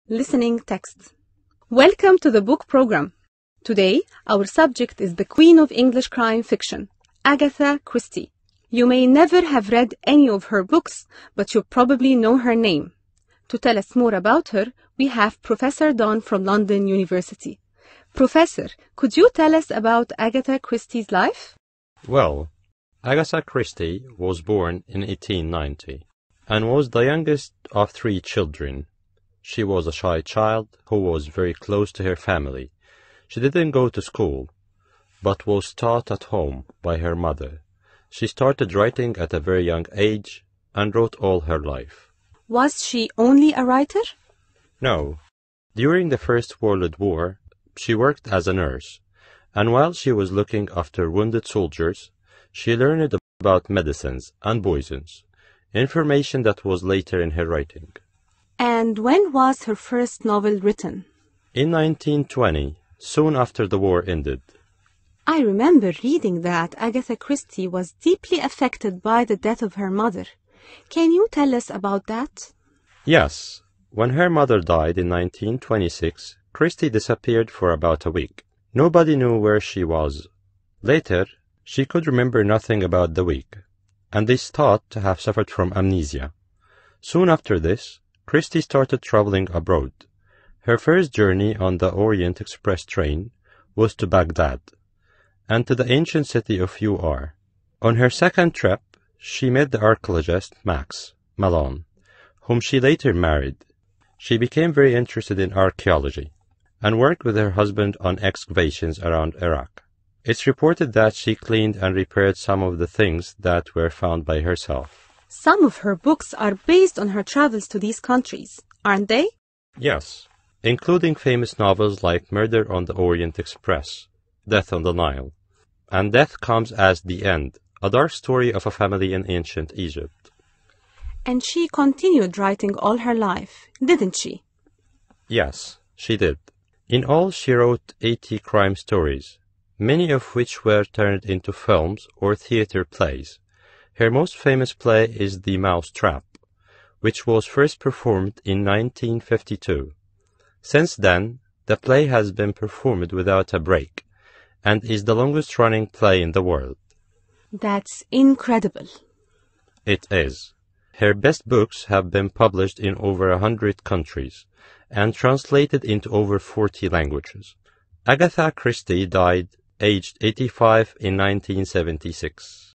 listening text. Welcome to the book program. Today, our subject is the Queen of English crime fiction, Agatha Christie. You may never have read any of her books, but you probably know her name. To tell us more about her, we have Professor Don from London University. Professor, could you tell us about Agatha Christie's life? Well, Agatha Christie was born in 1890 and was the youngest of 3 children. She was a shy child who was very close to her family. She didn't go to school, but was taught at home by her mother. She started writing at a very young age and wrote all her life. Was she only a writer? No. During the First World War, she worked as a nurse, and while she was looking after wounded soldiers, she learned about medicines and poisons, information that was later in her writing. And when was her first novel written? In 1920, soon after the war ended. I remember reading that Agatha Christie was deeply affected by the death of her mother. Can you tell us about that? Yes. When her mother died in 1926, Christie disappeared for about a week. Nobody knew where she was. Later, she could remember nothing about the week, and is thought to have suffered from amnesia. Soon after this, Christie started traveling abroad. Her first journey on the Orient Express train was to Baghdad, and to the ancient city of Ur. On her second trip, she met the archaeologist Max Malone, whom she later married. She became very interested in archaeology and worked with her husband on excavations around Iraq. It's reported that she cleaned and repaired some of the things that were found by herself. Some of her books are based on her travels to these countries, aren't they? Yes, including famous novels like Murder on the Orient Express, Death on the Nile, and Death Comes as the End, a dark story of a family in ancient Egypt. And she continued writing all her life, didn't she? Yes, she did. In all, she wrote 80 crime stories, many of which were turned into films or theater plays. Her most famous play is The Mouse Trap, which was first performed in 1952. Since then, the play has been performed without a break, and is the longest-running play in the world. That's incredible. It is. Her best books have been published in over 100 countries and translated into over 40 languages. Agatha Christie died aged 85 in 1976.